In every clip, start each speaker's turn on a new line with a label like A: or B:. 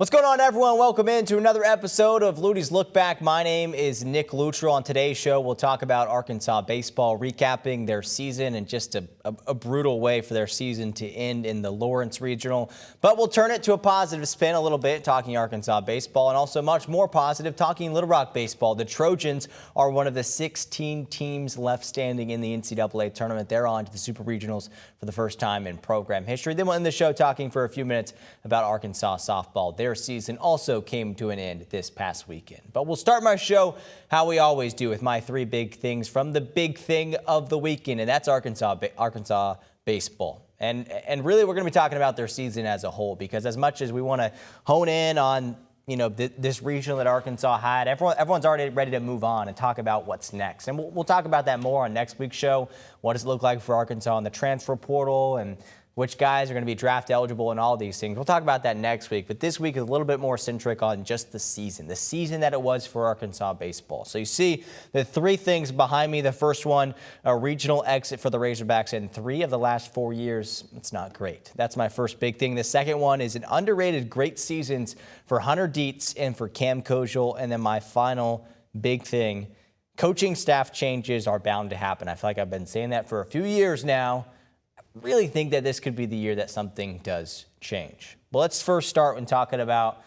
A: What's going on, everyone? Welcome into another episode of Luttie's Look Back. My name is Nick Luttrell. On today's show, we'll talk about Arkansas baseball, recapping their season and just a brutal way for their season to end in the Lawrence Regional. But we'll turn it to a positive spin a little bit, talking Arkansas baseball, and also much more positive, talking Little Rock baseball. The Trojans are one of the 16 teams left standing in the NCAA tournament. They're on to the Super Regionals for the first time in program history. Then we'll end the show talking for a few minutes about Arkansas softball. Their season also came to an end this past weekend. But we'll start my show how we always do, with my three big things from the big thing of the weekend, and that's Arkansas baseball. And really, we're going to be talking about their season as a whole, because as much as we want to hone in on this regional that Arkansas had, everyone's already ready to move on and talk about what's next. And we'll talk about that more on next week's show. What does it look like for Arkansas in the transfer portal, and which guys are going to be draft eligible, and all these things. We'll talk about that next week, but this week is a little bit more centric on just the season that it was for Arkansas baseball. So you see the three things behind me. The first one, a regional exit for the Razorbacks in 3 of the last 4 years. It's not great. That's my first big thing. The second one is an underrated great seasons for Hunter Dietz and for Cam Kojal. And then my final big thing, coaching staff changes are bound to happen. I feel like I've been saying that for a few years now. Really think that this could be the year that something does change. Well, let's first start when talking about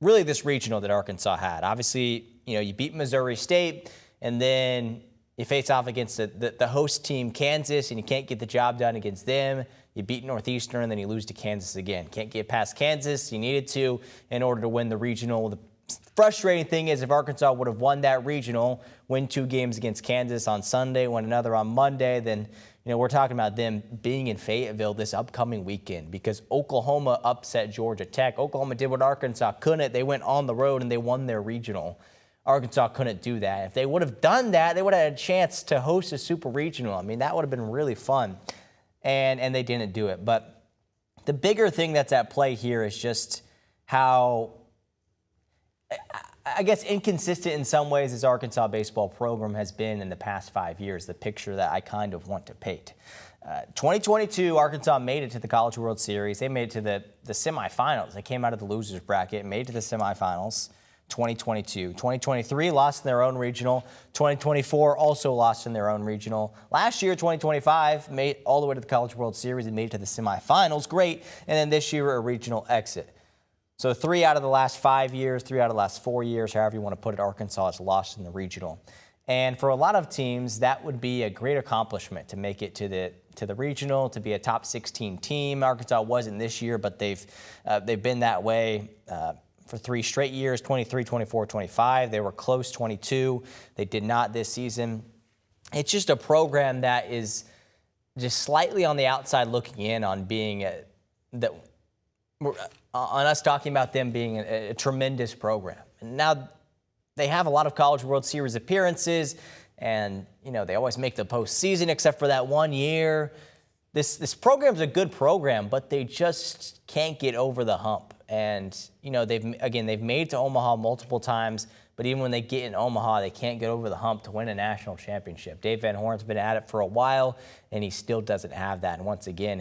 A: really this regional that Arkansas had. Obviously, you beat Missouri State, and then you face off against the host team, Kansas, and you can't get the job done against them. You beat Northeastern, and then you lose to Kansas again. Can't get past Kansas. You needed to in order to win the regional. The frustrating thing is, if Arkansas would have won that regional, win 2 games against Kansas on Sunday, win another on Monday, then we're talking about them being in Fayetteville this upcoming weekend, because Oklahoma upset Georgia Tech. Oklahoma did what Arkansas couldn't. They went on the road and they won their regional. Arkansas couldn't do that. If they would have done that, they would have had a chance to host a super regional. I mean, that would have been really fun. And they didn't do it. But the bigger thing that's at play here is just how, I guess, inconsistent in some ways as Arkansas baseball program has been in the past 5 years, the picture that I kind of want to paint. 2022, Arkansas made it to the College World Series. They made it to the semifinals. They came out of the losers bracket, made it to the semifinals. 2022. 2023 lost in their own regional. 2024 also lost in their own regional. Last year, 2025, made all the way to the College World Series and made it to the semifinals. Great. And then this year, a regional exit. So 3 out of the last 5 years, 3 out of the last 4 years, however you want to put it, Arkansas has lost in the regional. And for a lot of teams, that would be a great accomplishment to make it to the regional, to be a top 16 team. Arkansas wasn't this year, but they've been that way for 3 straight years, 23, 24, 25. They were close 22. They did not this season. It's just a program that is just slightly on the outside looking in on being on us talking about them being a tremendous program. And now they have a lot of College World Series appearances, and they always make the postseason except for that 1 year. This program's a good program, but they just can't get over the hump. And they've made it to Omaha multiple times, but even when they get in Omaha, they can't get over the hump to win a national championship. Dave Van Horn's been at it for a while, and he still doesn't have that. And once again,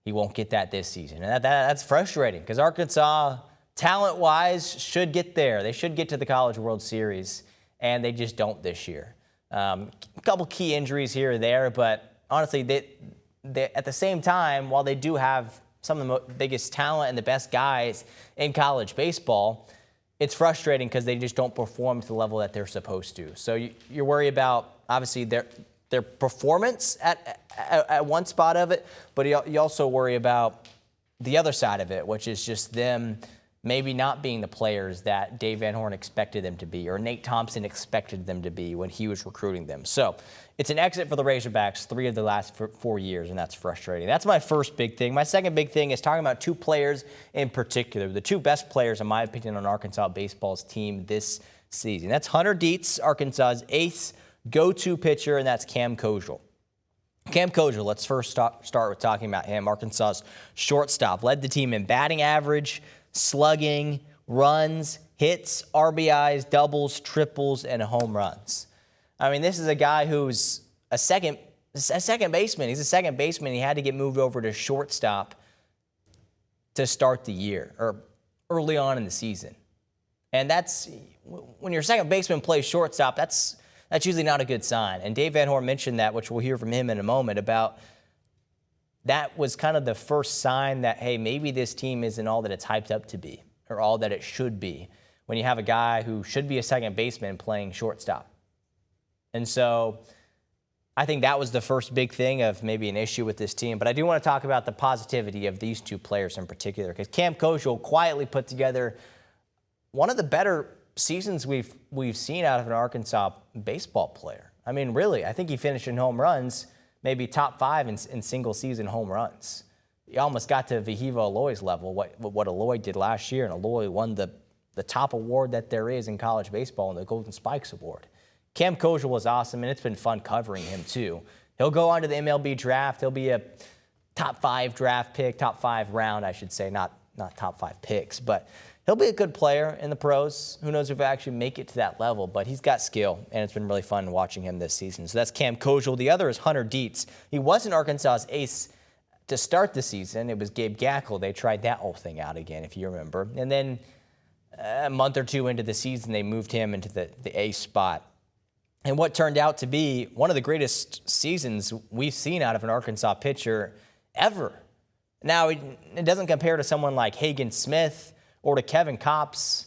A: he won't get that this season. And that's frustrating, because Arkansas, talent-wise, should get there. They should get to the College World Series, and they just don't this year. A couple key injuries here or there, but honestly, they at the same time, while they do have some of the biggest talent and the best guys in college baseball, it's frustrating because they just don't perform to the level that they're supposed to. So you're worried about, obviously, their performance at one spot of it, but you also worry about the other side of it, which is just them maybe not being the players that Dave Van Horn expected them to be, or Nate Thompson expected them to be when he was recruiting them. So it's an exit for the Razorbacks 3 of the last 4 years, and that's frustrating. That's my first big thing. My second big thing is talking about 2 players in particular, the 2 best players, in my opinion, on Arkansas baseball's team this season. That's Hunter Dietz, Arkansas's ace go-to pitcher, and that's Cam Kojal. Cam Kojal, let's first start with talking about him. Arkansas's shortstop, led the team in batting average, slugging, runs, hits, RBIs, doubles, triples, and home runs. I mean, this is a guy who's a second baseman. He's a second baseman. He had to get moved over to shortstop to start the year or early on in the season. And that's when your second baseman plays shortstop, that's usually not a good sign. And Dave Van Horn mentioned that, which we'll hear from him in a moment, about that was kind of the first sign that, hey, maybe this team isn't all that it's hyped up to be or all that it should be when you have a guy who should be a second baseman playing shortstop. And so I think that was the first big thing of maybe an issue with this team. But I do want to talk about the positivity of these two players in particular, because Cam Kozel quietly put together one of the better seasons we've seen out of an Arkansas baseball player. I mean, really, I think he finished in home runs, maybe top 5 in single-season home runs. He almost got to Vahiva Aloy's level, what Aloy did last year, and Aloy won the top award that there is in college baseball, the Golden Spikes Award. Cam Kozel was awesome, and it's been fun covering him, too. He'll go on to the MLB draft. He'll be a top 5 draft pick, top 5 round, I should say, not top 5 picks, but he'll be a good player in the pros. Who knows if he'll actually make it to that level, but he's got skill, and it's been really fun watching him this season. So that's Cam Kozel. The other is Hunter Dietz. He wasn't Arkansas's ace to start the season. It was Gabe Gackle. They tried that whole thing out again, if you remember. And then a month or two into the season, they moved him into the ace spot. And what turned out to be one of the greatest seasons we've seen out of an Arkansas pitcher ever. Now, it doesn't compare to someone like Hagen Smith or to Kevin Kopps,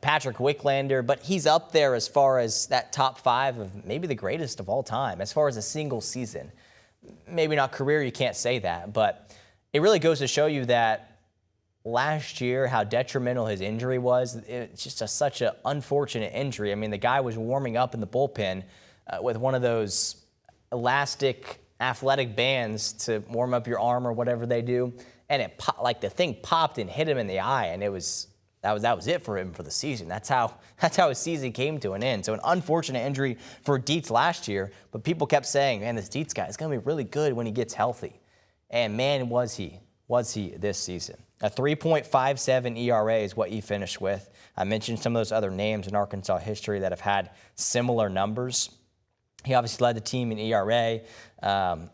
A: Patrick Wicklander, but he's up there as far as that top 5 of maybe the greatest of all time, as far as a single season. Maybe not career, you can't say that, but it really goes to show you that last year, how detrimental his injury was. It's just such an unfortunate injury. I mean, the guy was warming up in the bullpen with one of those elastic athletic bands to warm up your arm or whatever they do, and the thing popped and hit him in the eye, and that was it for him for the season. That's how his season came to an end. So an unfortunate injury for Dietz last year, but people kept saying, man, this Dietz guy is going to be really good when he gets healthy. And man, was he this season. A 3.57 ERA is what he finished with. I mentioned some of those other names in Arkansas history that have had similar numbers. He obviously led the team in ERA.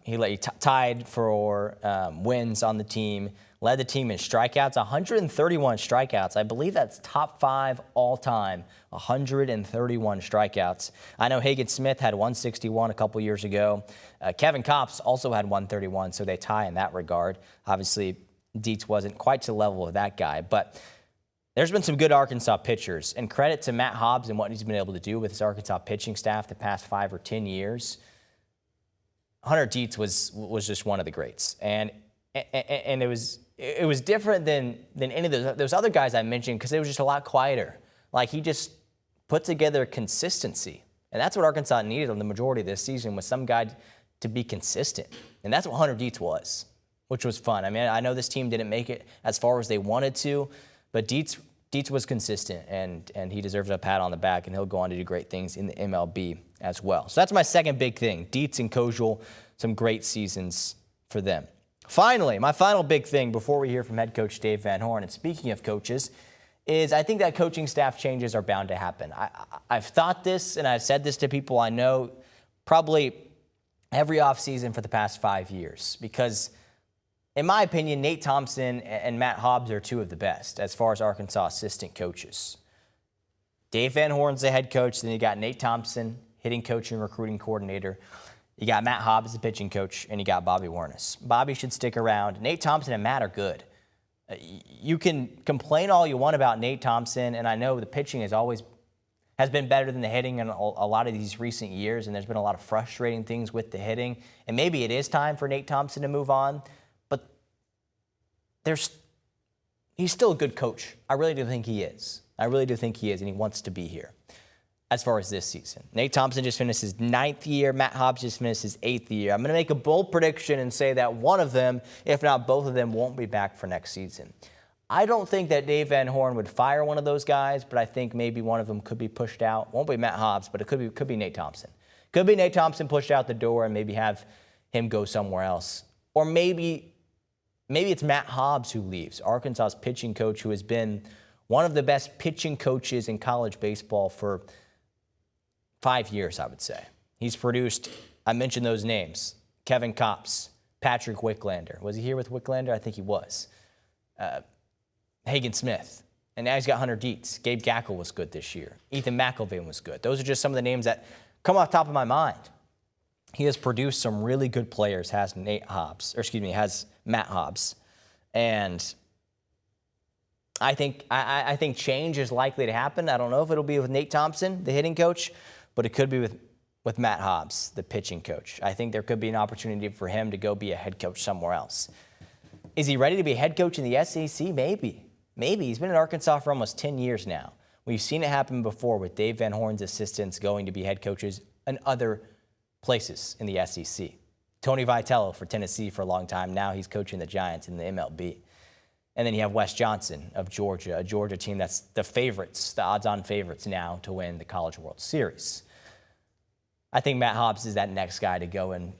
A: He tied for wins on the team. Led the team in strikeouts, 131 strikeouts. I believe that's top 5 all time, 131 strikeouts. I know Hagen Smith had 161 a couple years ago. Kevin Kopps also had 131, so they tie in that regard. Obviously, Dietz wasn't quite to the level of that guy, but there's been some good Arkansas pitchers, and credit to Matt Hobbs and what he's been able to do with his Arkansas pitching staff the past 5 or 10 years. Hunter Dietz was just one of the greats, and it was different than any of those other guys I mentioned, because it was just a lot quieter. Like, he just put together consistency, and that's what Arkansas needed on the majority of this season, was some guy to be consistent, and that's what Hunter Dietz was, which was fun. I mean, I know this team didn't make it as far as they wanted to, but Dietz was consistent, and he deserves a pat on the back, and he'll go on to do great things in the MLB as well. So that's my second big thing. Dietz and Kozel, some great seasons for them. Finally, my final big thing before we hear from head coach Dave Van Horn, and speaking of coaches, is I think that coaching staff changes are bound to happen. I've thought this, and I've said this to people I know probably every offseason for the past 5 years, because in my opinion, Nate Thompson and Matt Hobbs are 2 of the best as far as Arkansas assistant coaches. Dave Van Horn's the head coach. Then you got Nate Thompson, hitting coach and recruiting coordinator. You got Matt Hobbs, the pitching coach, and you got Bobby Warnes. Bobby should stick around. Nate Thompson and Matt are good. You can complain all you want about Nate Thompson, and I know the pitching has been better than the hitting in a lot of these recent years, and there's been a lot of frustrating things with the hitting. And maybe it is time for Nate Thompson to move on. He's still a good coach. I really do think he is. I really do think he is, and he wants to be here as far as this season. Nate Thompson just finished his 9th year. Matt Hobbs just finished his 8th year. I'm going to make a bold prediction and say that one of them, if not both of them, won't be back for next season. I don't think that Dave Van Horn would fire one of those guys, but I think maybe one of them could be pushed out. Won't be Matt Hobbs, but it could be Nate Thompson. Could be Nate Thompson pushed out the door and maybe have him go somewhere else. Or maybe it's Matt Hobbs who leaves, Arkansas's pitching coach, who has been one of the best pitching coaches in college baseball for 5 years, I would say. He's produced, I mentioned those names, Kevin Kopps, Patrick Wicklander. Was he here with Wicklander? I think he was. Hagen Smith. And now he's got Hunter Dietz. Gabe Gackle was good this year. Ethan McElvain was good. Those are just some of the names that come off the top of my mind. He has produced some really good players, has Matt Hobbs. And I think change is likely to happen. I don't know if it'll be with Nate Thompson, the hitting coach, but it could be with Matt Hobbs, the pitching coach. I think there could be an opportunity for him to go be a head coach somewhere else. Is he ready to be a head coach in the SEC? Maybe. He's been in Arkansas for almost 10 years now. We've seen it happen before with Dave Van Horn's assistants going to be head coaches in other places in the SEC. Tony Vitello for Tennessee for a long time. Now he's coaching the Giants in the MLB. And then you have Wes Johnson of Georgia, a Georgia team that's the favorites, the odds-on favorites now to win the College World Series. I think Matt Hobbs is that next guy to go and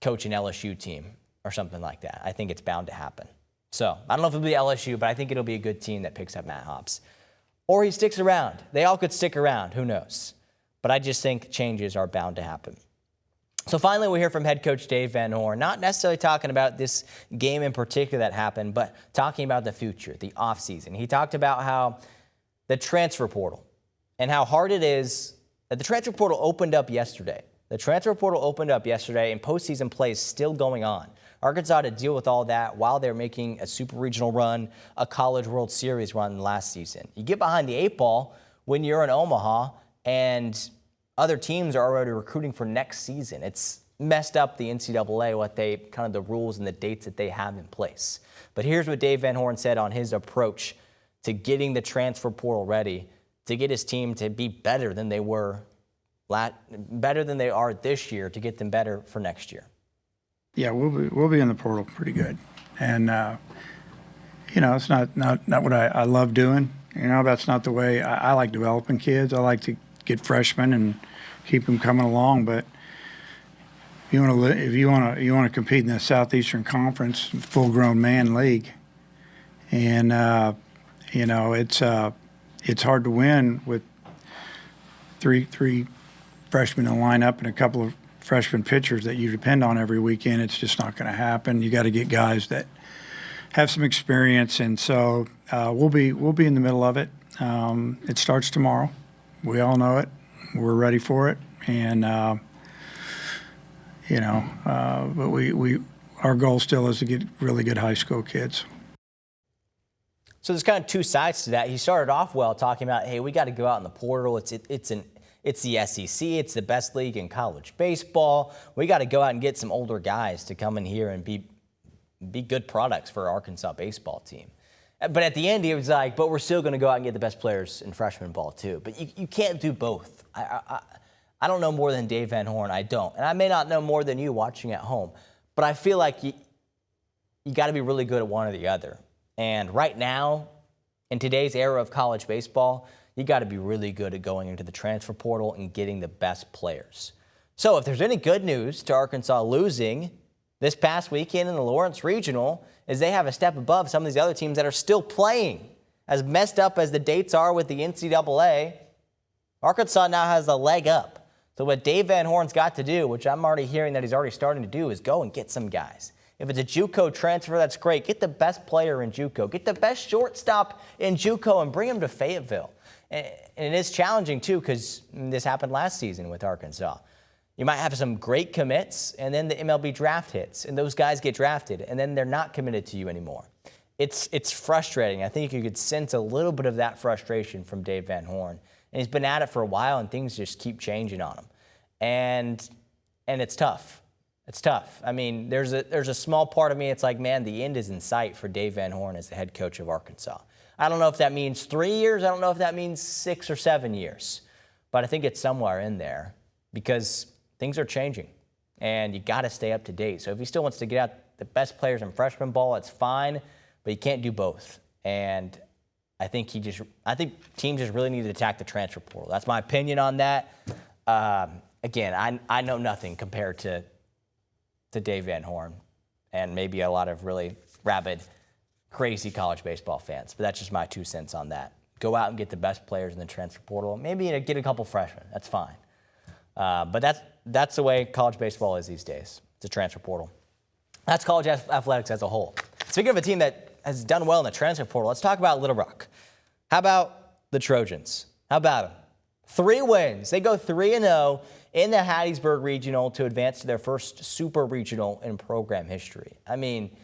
A: coach an LSU team or something like that. I think it's bound to happen. So I don't know if it'll be LSU, but I think it'll be a good team that picks up Matt Hobbs. Or he sticks around. They all could stick around. Who knows? But I just think changes are bound to happen. So finally, we hear from head coach Dave Van Horn, not necessarily talking about this game in particular that happened, but talking about the future, the offseason. He talked about how the transfer portal and how hard it is that the transfer portal opened up yesterday. The transfer portal opened up yesterday, and postseason play is still going on. Arkansas had to deal with all that while they're making a super regional run, a College World Series run last season. You get behind the 8 ball when you're in Omaha and other teams are already recruiting for next season. It's messed up the NCAA, kind of the rules and the dates that they have in place. But here's what Dave Van Horn said on his approach to getting the transfer portal ready to get his team to be better than they were, better than they are this year, to get them better for next year.
B: Yeah, we'll be in the portal pretty good, and it's not what I love doing. That's not the way I like developing kids. I like to get freshmen and keep them coming along. But if you want to compete in the Southeastern Conference, full-grown man league, and it's hard to win with three freshmen in the lineup and a couple of freshman pitchers that you depend on every weekend. It's just not going to happen. You got to get guys that have some experience, and so we'll be in the middle of it. It starts tomorrow. We all know it. We're ready for it, and but our goal still is to get really good high school kids.
A: So there's kind of two sides to that. He started off well talking about, hey, we got to go out in the portal. It's the SEC. It's the best league in college baseball. We got to go out and get some older guys to come in here and be good products for our Arkansas baseball team. But at the end, he was like, but we're still going to go out and get the best players in freshman ball too. But you can't do both. I don't know more than Dave Van Horn. I don't. And I may not know more than you watching at home. But I feel like you got to be really good at one or the other. And right now, in today's era of college baseball, you got to be really good at going into the transfer portal and getting the best players. So if there's any good news to Arkansas losing this past weekend in the Lawrence Regional, is they have a step above some of these other teams that are still playing. As messed up as the dates are with the NCAA, Arkansas now has a leg up. So what Dave Van Horn's got to do, which I'm already hearing that he's already starting to do, is go and get some guys. If it's a JUCO transfer, that's great. Get the best player in JUCO. Get the best shortstop in JUCO and bring him to Fayetteville. And it is challenging, too, because this happened last season with Arkansas. You might have some great commits, and then the MLB draft hits, and those guys get drafted, and then they're not committed to you anymore. It's frustrating. I think you could sense a little bit of that frustration from Dave Van Horn. And he's been at it for a while, and things just keep changing on him. And it's tough. It's tough. I mean, there's a small part of me, it's like, man, the end is in sight for Dave Van Horn as the head coach of Arkansas. I don't know if that means 3 years. I don't know if that means 6 or 7 years. But I think it's somewhere in there because things are changing, and you got to stay up to date. So if he still wants to get out the best players in freshman ball, it's fine, but you can't do both. And I think teams just really need to attack the transfer portal. That's my opinion on that. Again, I know nothing compared to Dave Van Horn and maybe a lot of really rabid, crazy college baseball fans. But that's just my 2 cents on that. Go out and get the best players in the transfer portal. Maybe get a couple freshmen. That's fine. But that's the way college baseball is these days. It's a transfer portal. That's college athletics as a whole. Speaking of a team that has done well in the transfer portal. Let's talk about Little Rock. How about the Trojans? How about them? 3 wins. They go 3-0 in the Hattiesburg Regional to advance to their first Super Regional in program history. I mean,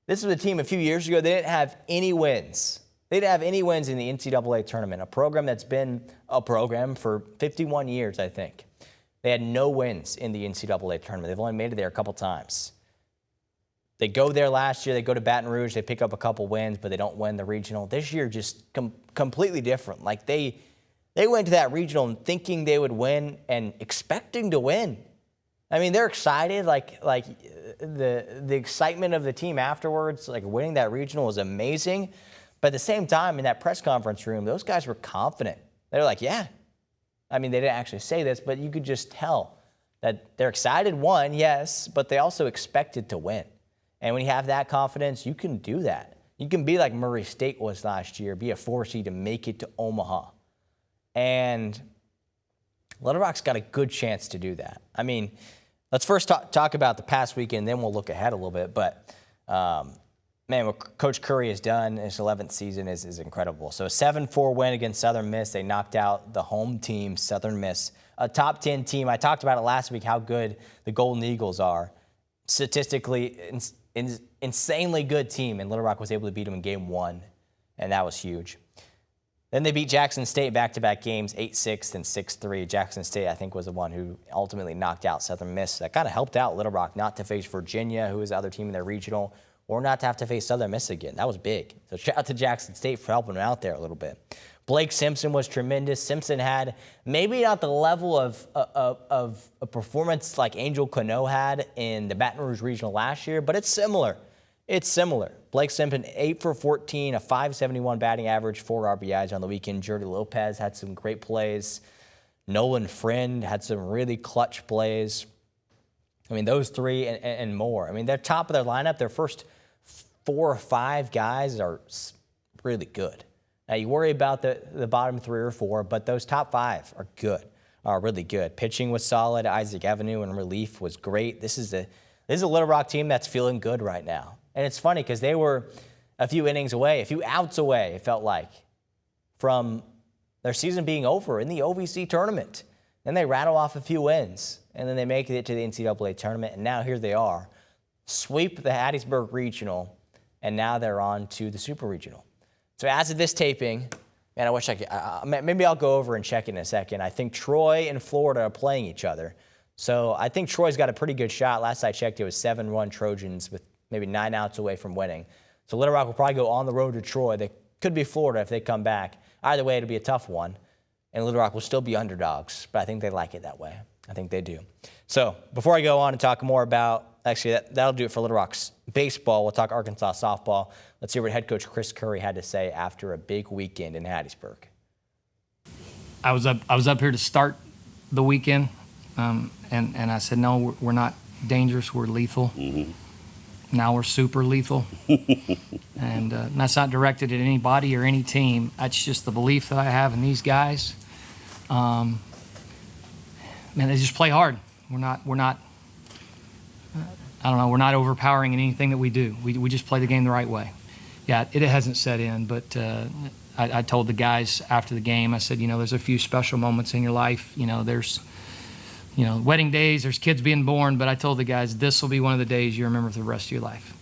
A: this was a team a few years ago. They didn't have any wins. They didn't have any wins in the NCAA tournament, a program that's been a program for 51 years, I think. They had no wins in the NCAA tournament. They've only made it there a couple times. They go there last year. They go to Baton Rouge. They pick up a couple wins, but they don't win the regional. This year, just completely different. Like they went to that regional and thinking they would win and expecting to win. I mean, they're excited. Like the excitement of the team afterwards, like winning that regional was amazing. But at the same time, in that press conference room, those guys were confident. They were like, yeah. I mean, they didn't actually say this, but you could just tell that they're excited, one, yes, but they also expected to win. And when you have that confidence, you can do that. You can be like Murray State was last year, be a 4 seed to make it to Omaha. And Little Rock's got a good chance to do that. I mean, let's first talk about the past weekend, then we'll look ahead a little bit. But, man, what Coach Curry has done in his 11th season is incredible. So a 7-4 win against Southern Miss. They knocked out the home team, Southern Miss, a top 10 team. I talked about it last week, how good the Golden Eagles are. Statistically, insanely good team, and Little Rock was able to beat them in game 1, and that was huge. Then they beat Jackson State back-to-back games, 8-6 and 6-3. Jackson State, I think, was the one who ultimately knocked out Southern Miss. That kind of helped out Little Rock not to face Virginia, who was the other team in their regional, or not to have to face Southern Miss again. That was big. So shout out to Jackson State for helping them out there a little bit. Blake Simpson was tremendous. Simpson had maybe not the level of a performance like Angel Cano had in the Baton Rouge Regional last year, but it's similar. It's similar. Blake Simpson, 8 for 14, a .571 batting average, 4 RBIs on the weekend. Jordy Lopez had some great plays. Nolan Friend had some really clutch plays. I mean, those 3 and more. I mean, they're top of their lineup. Their first 4 or 5 guys are really good. Now, you worry about the bottom 3 or 4, but those top 5 are good, are really good. Pitching was solid. Isaac Avenue in relief was great. This is a Little Rock team that's feeling good right now. And it's funny because they were a few innings away, a few outs away, it felt like, from their season being over in the OVC tournament. Then they rattle off a few wins, and then they make it to the NCAA tournament, and now here they are. Sweep the Hattiesburg Regional, and now they're on to the Super Regional. So as of this taping, man, I wish I could, maybe I'll go over and check in a second. I think Troy and Florida are playing each other. So I think Troy's got a pretty good shot. Last I checked, it was 7-1 Trojans with maybe 9 outs away from winning. So Little Rock will probably go on the road to Troy. They could be Florida if they come back. Either way, it'll be a tough one. And Little Rock will still be underdogs, but I think they like it that way. I think they do. So before I go on and talk more about, actually, that'll do it for Little Rock's baseball. We'll talk Arkansas softball. Let's hear what head coach Chris Curry had to say after a big weekend in Hattiesburg.
C: I was up here to start the weekend, and I said, no, we're not dangerous. We're lethal. Mm-hmm. Now we're super lethal. And that's not directed at anybody or any team. That's just the belief that I have in these guys. Man, they just play hard. We're not we're not overpowering in anything that we do. We just play the game the right way. Yeah, it hasn't set in, but I told the guys after the game, I said, there's a few special moments in your life. There's, wedding days, there's kids being born, but I told the guys, this will be one of the days you remember for the rest of your life.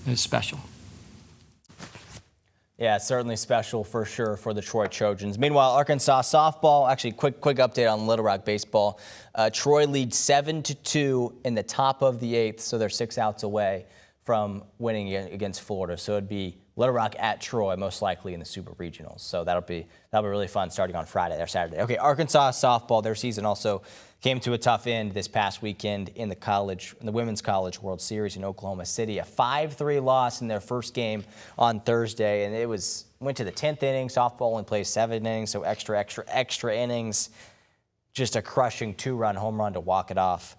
C: It's special.
A: Yeah, it's certainly special for sure for the Troy Trojans. Meanwhile, Arkansas softball, actually quick update on Little Rock baseball. Troy leads 7-2 in the top of the 8th, so they're 6 outs away from winning against Florida. So it'd be Little Rock at Troy, most likely in the Super Regionals. So that'll be really fun starting on Friday or Saturday. Okay, Arkansas softball, their season also came to a tough end this past weekend in the Women's College World Series in Oklahoma City. A 5-3 loss in their first game on Thursday, and went to the 10th inning. Softball only plays 7 innings, so extra innings. Just a crushing 2-run home run to walk it off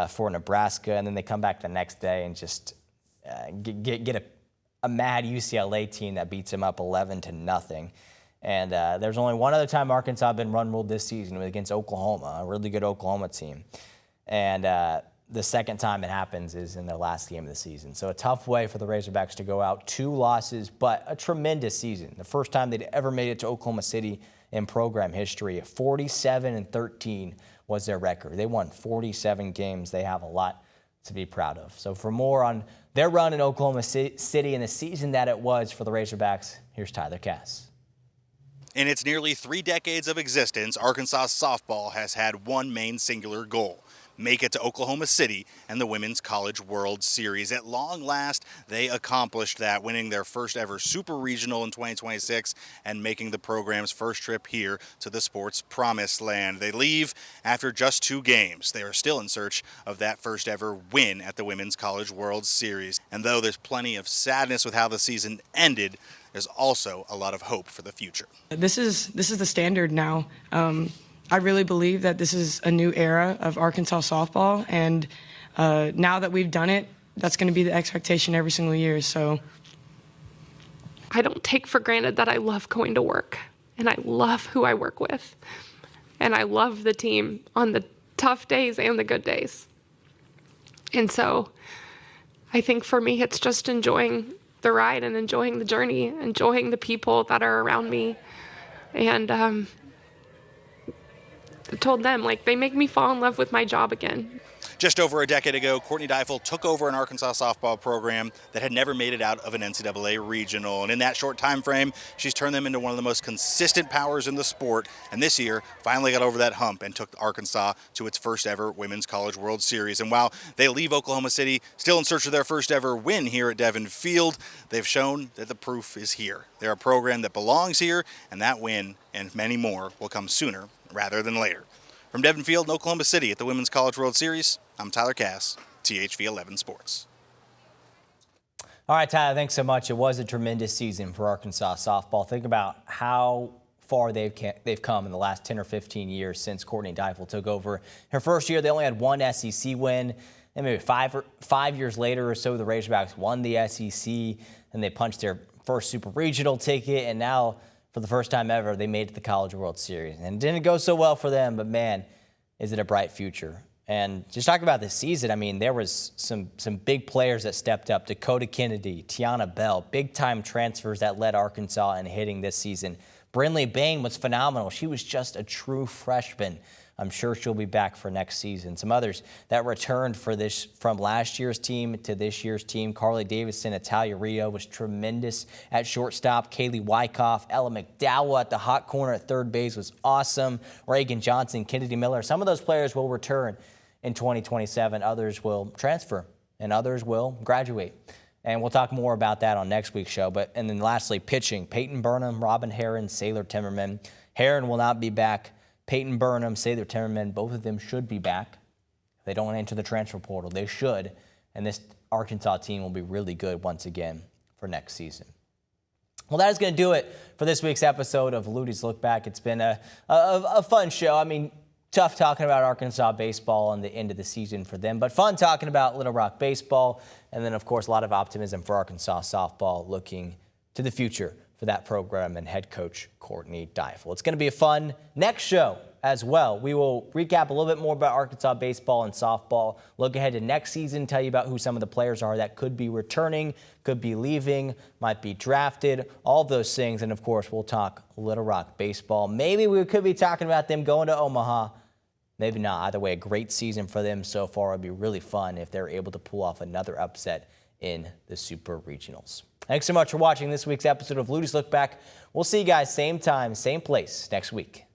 A: for Nebraska, and then they come back the next day and just get a mad UCLA team that beats them up 11-0. And there's only one other time Arkansas had been run ruled this season. It was against Oklahoma, a really good Oklahoma team. And the second time it happens is in their last game of the season. So a tough way for the Razorbacks to go out. 2 losses, but a tremendous season. The first time they'd ever made it to Oklahoma City in program history. 47-13 was their record. They won 47 games. They have a lot to be proud of. So for more on their run in Oklahoma City and the season that it was for the Razorbacks, here's Tyler Cass.
D: In its nearly 3 decades of existence, Arkansas softball has had one main singular goal: make it to Oklahoma City and the Women's College World Series. At long last, they accomplished that, winning their first ever Super Regional in 2026 and making the program's first trip here to the sports promised land. They leave after just 2 games. They are still in search of that first ever win at the Women's College World Series. And though there's plenty of sadness with how the season ended, there's also a lot of hope for the future.
E: This is the standard now. I really believe that this is a new era of Arkansas softball, and now that we've done it, that's going to be the expectation every single year. So
F: I don't take for granted that I love going to work, and I love who I work with, and I love the team on the tough days and the good days. And so I think for me, it's just enjoying the ride and enjoying the journey, enjoying the people that are around me. And I told them, like, they make me fall in love with my job again.
D: Just over a decade ago, Courtney Deifel took over an Arkansas softball program that had never made it out of an NCAA regional. And in that short time frame, she's turned them into one of the most consistent powers in the sport. And this year, finally got over that hump and took Arkansas to its first ever Women's College World Series. And while they leave Oklahoma City still in search of their first ever win here at Devon Field, they've shown that the proof is here. They're a program that belongs here, and that win and many more will come sooner rather than later. From Devon Field in Oklahoma City at the Women's College World Series, I'm Tyler Cass, THV 11 Sports.
A: All right, Tyler, thanks so much. It was a tremendous season for Arkansas softball. Think about how far they've come in the last 10 or 15 years since Courtney Deifel took over. Her first year, they only had 1 SEC win. And maybe five years later or so, the Razorbacks won the SEC, and they punched their first Super Regional ticket, and now for the first time ever, they made it to the College World Series. And it didn't go so well for them, but man, is it a bright future. And just talking about this season, I mean, there was some big players that stepped up. Dakota Kennedy, Tiana Bell, big-time transfers that led Arkansas in hitting this season. Brinley Bain was phenomenal. She was just a true freshman. I'm sure she'll be back for next season. Some others that returned from last year's team to this year's team. Carly Davidson, Natalia Rio was tremendous at shortstop. Kaylee Wyckoff, Ella McDowell at the hot corner at third base was awesome. Reagan Johnson, Kennedy Miller. Some of those players will return in 2027. Others will transfer, and others will graduate. And we'll talk more about that on next week's show. And then lastly, pitching. Peyton Burnham, Robin Heron, Saylor Timmerman. Heron will not be back. Peyton Burnham, Saylor Timmerman, both of them should be back. If they don't enter the transfer portal, they should. And this Arkansas team will be really good once again for next season. Well, that is going to do it for this week's episode of Luttie's Look Back. It's been a fun show. I mean, tough talking about Arkansas baseball and the end of the season for them, but fun talking about Little Rock baseball. And then, of course, a lot of optimism for Arkansas softball, looking to the future for that program and head coach Courtney Deifel. It's going to be a fun next show as well. We will recap a little bit more about Arkansas baseball and softball, look ahead to next season, tell you about who some of the players are that could be returning, could be leaving, might be drafted, all those things. And, of course, we'll talk Little Rock baseball. Maybe we could be talking about them going to Omaha. Maybe not. Either way, a great season for them so far. It would be really fun if they're able to pull off another upset in the Super Regionals. Thanks so much for watching this week's episode of Luttie's Look Back. We'll see you guys same time, same place next week.